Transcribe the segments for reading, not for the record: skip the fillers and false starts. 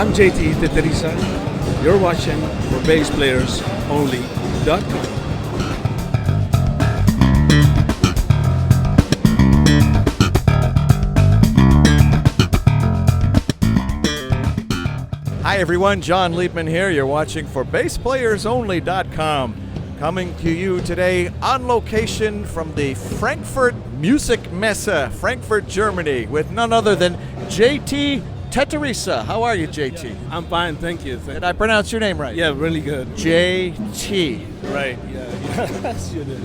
I'm Jay-Tee Teterissa. You're watching for BassPlayersOnly.com. Hi everyone, John Liebman here. You're watching for BassPlayersOnly.com. Coming to you today on location from the Frankfurt Music Messe, Frankfurt, Germany, with none other than Jay-Tee Teterissa. How are you, Jay-Tee? I'm fine, thank you. Did I pronounce your name right? Yeah, really good. Jay-Tee. Right, yeah. Yes, you did.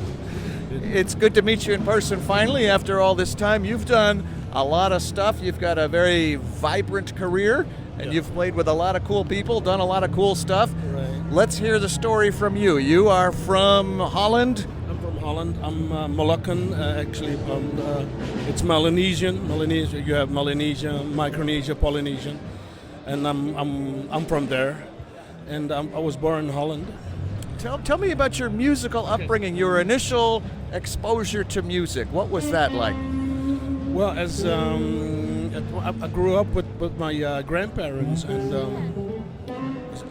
It's good to meet you in person finally after all this time. You've done a lot of stuff. You've got a very vibrant career, and you've played with a lot of cool people, done a lot of cool stuff. Right. Let's hear the story from you. You are from Holland? I'm from Holland. I'm Moluccan, actually. It's Melanesian. Melanesia. You have Melanesia, Micronesia, Polynesian, and I'm from there. And I was born in Holland. Tell me about your musical upbringing, your initial exposure to music. What was that like? Well, as I grew up with my grandparents, and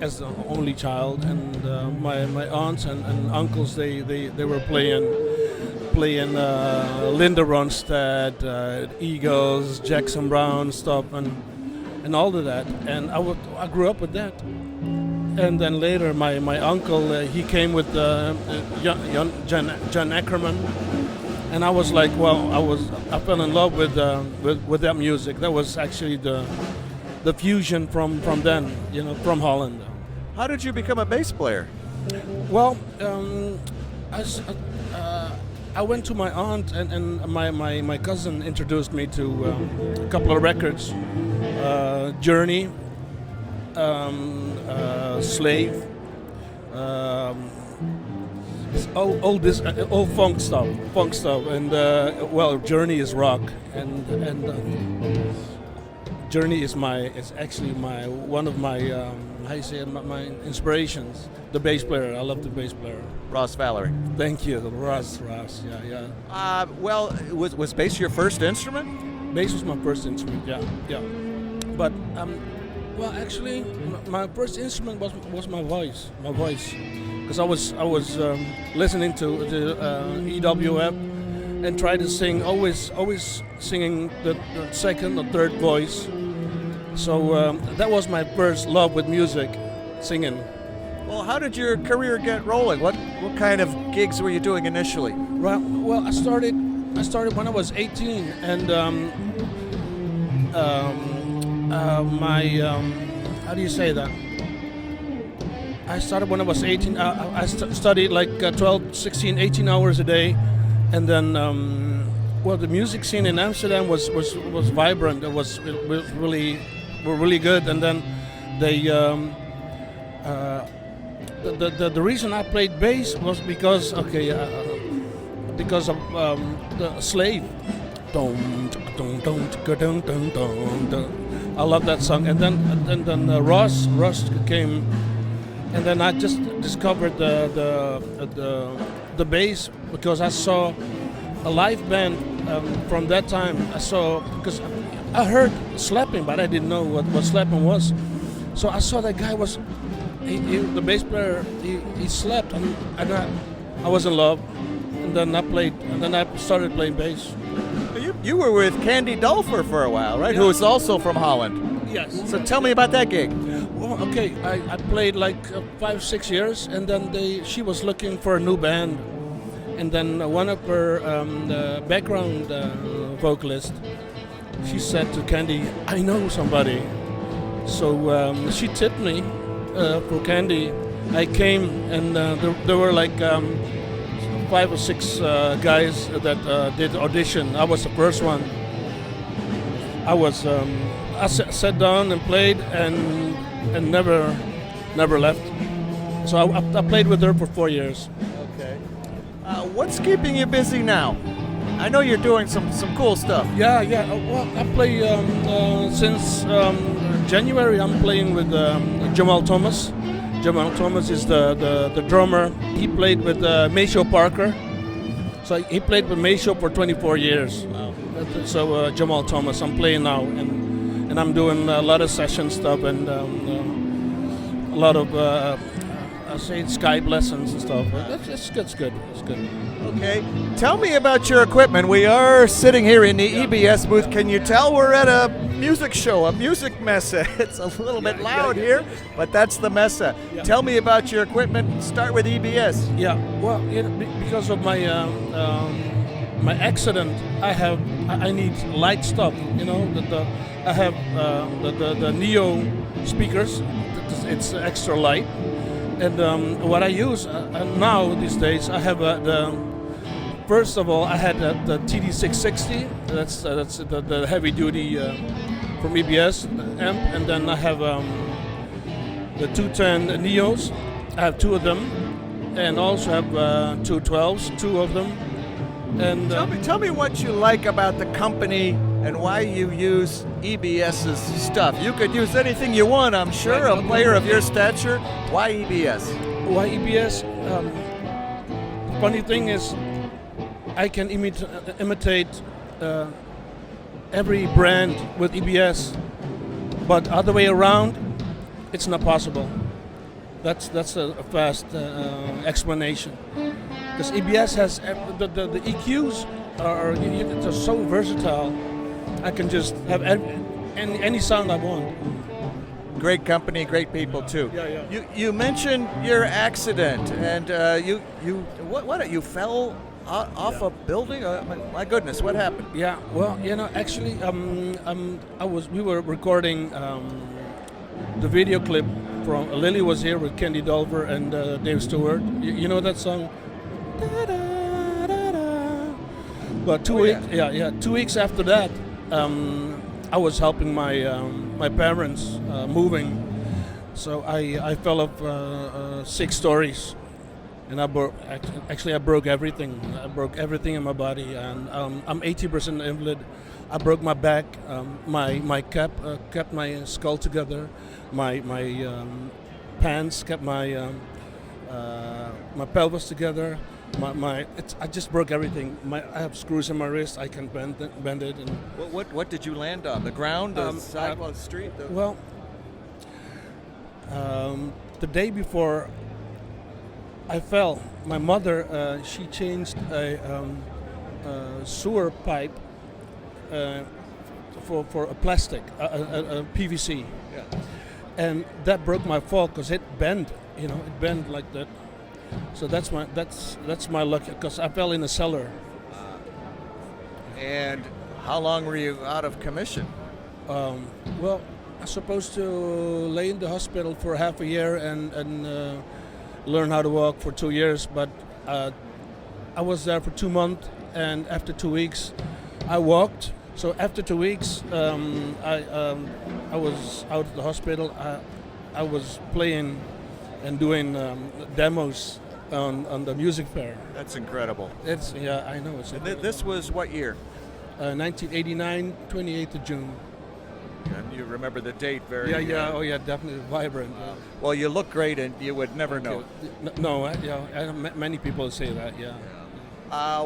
as the only child, and my aunts and uncles, they were playing Linda Ronstadt, Eagles, Jackson Browne stuff, and all of that, and I grew up with that. And then later, my uncle, he came with John Akkerman, and I was like, I fell in love with that music. That was actually the fusion from then, from Holland. How did you become a bass player? Well, I went to my aunt, and my cousin introduced me to a couple of records, Journey, Slave, old funk stuff, and Journey is rock, and Journey is actually one of my my inspirations. The bass player, I love the bass player. Ross Valerie. Thank you, Ross, yeah. Was bass your first instrument? Bass was my first instrument, yeah. But actually, my first instrument was my voice, because I was listening to EWF and tried to sing, always singing the second or third voice. So that was my first love with music, singing. Well, how did your career get rolling? What kind of gigs were you doing initially? Well, I started when I was 18, and how do you say that? I started when I was 18. I studied like 12, 16, 18 hours a day, and then the music scene in Amsterdam was vibrant. It was really good, and then the reason I played bass was because of the Slave. I love that song, and then Ross came, and then I just discovered the bass because I saw a live band from that time. Because I heard slapping, but I didn't know what slapping was. So I saw that guy the bass player. He slapped, and I was in love, and then I started playing bass. You were with Candy Dulfer for a while, right? Yeah. Who is also from Holland. Yes. So tell me about that gig. Well, okay, I played like 5-6 years, and then she was looking for a new band, and then one of her background vocalists, she said to Candy, "I know somebody." So she tipped me for Candy. I came, and there were like 5 or 6 guys that did audition. I was the first one. I sat down and played and never left. So I played with her for 4 years. Okay. What's keeping you busy now? I know you're doing some cool stuff. Yeah. Well, I play since January. I'm playing with Jamal Thomas. Jamal Thomas is the drummer. He played with Maceo Parker. So he played with Maceo for 24 years. Wow. So Jamal Thomas, I'm playing now, and I'm doing a lot of session stuff and a lot of I say Skype lessons and stuff. It's good. It's good. It's good. Okay. Tell me about your equipment. We are sitting here in the EBS booth. Can you tell we're at a music show, a music messa? It's a little bit loud here, but that's the messa. Yeah. Tell me about your equipment. Start with EBS. Yeah. Well, because of my my accident, I need light stuff. I have the Neo speakers. It's extra light. And what I use now these days, I have first of all, I had the TD660. That's the heavy duty from EBS amp, and then I have the 210 Neos. I have two of them, and also have 212s, two of them. And Tell me what you like about the company and why you use EBS's stuff. You could use anything you want, I'm sure. A player of your stature. Why EBS? Why EBS? Funny thing is, I can imitate every brand with EBS, but other way around, it's not possible. That's a fast explanation. Because EBS has the EQs they're so versatile. I can just have any sound I want. Great company, great people too. Yeah. You mentioned your accident, and you fell off a building? My goodness, what happened? Yeah. Well, actually, we were recording the video clip from Lily was here with Candy Dulfer and Dave Stewart. You know that song? But 2 weeks after that, I was helping my parents moving, so I fell off 6 stories, and I broke everything. I broke everything in my body, and I'm 80% invalid. I broke my back, my cap kept my skull together, my pants kept my pelvis together. I just broke everything. I have screws in my wrist. I can bend it. And what did you land on? The ground, the sidewalk, the street? Well, the day before I fell, my mother she changed a sewer pipe for a plastic, a PVC, and that broke my fall because it bent. It bent like that. So that's my luck, because I fell in a cellar. And how long were you out of commission? Well, I was supposed to lay in the hospital for half a year and learn how to walk for 2 years, but I was there for 2 months, and after 2 weeks, I walked. So after 2 weeks, I was out of the hospital. I was playing and doing demos on the music fair. That's incredible. I know. This was what year? 1989, 28th of June. And you remember the date very Oh yeah, definitely vibrant. Well, you look great, and you would never know. No, many people say that,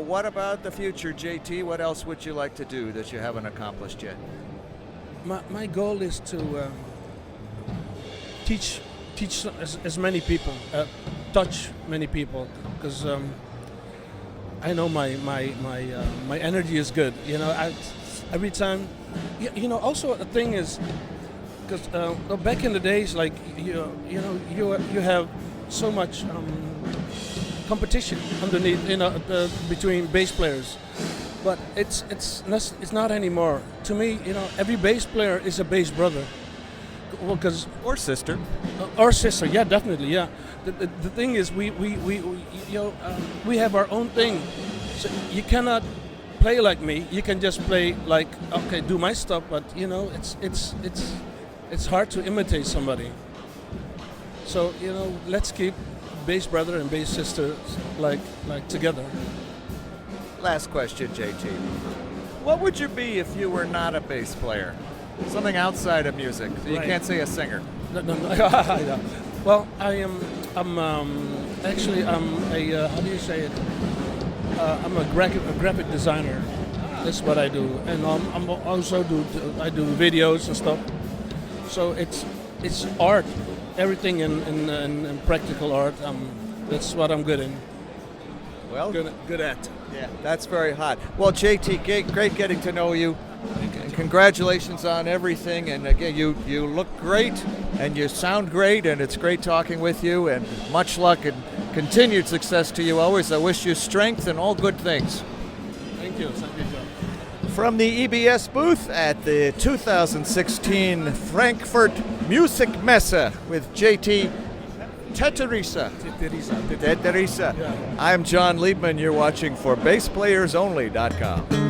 What about the future, JT? What else would you like to do that you haven't accomplished yet? My goal is to teach as many people, touch many people, because I know my energy is good. Every time, Also, the thing is, because back in the days, like you have so much competition underneath, between bass players, but it's not anymore. To me, every bass player is a bass brother. Well, or sister, yeah, definitely, yeah. The thing is, we have our own thing. So you cannot play like me. You can just play like, okay, do my stuff, but it's hard to imitate somebody. So let's keep bass brother and bass sister like together. Last question, JT. What would you be if you were not a bass player? Something outside of music. So you can't say a singer. No. Well, I'm a how do you say it? I'm a graphic designer. That's what I do, and I do videos and stuff. So it's art, everything in practical art. That's what I'm good in. Well, Good at. yeah, that's very hot. Well, Jay-Tee, great getting to know you. And congratulations on everything. And again, you look great and you sound great, and it's great talking with you. And much luck and continued success to you always. I wish you strength and all good things. Thank you, John. From the EBS booth at the 2016 Frankfurt Music Messe with Jay-Tee Teterissa. Teterissa. Teterissa. Yeah. I'm John Liebman. You're watching for BassPlayersOnly.com.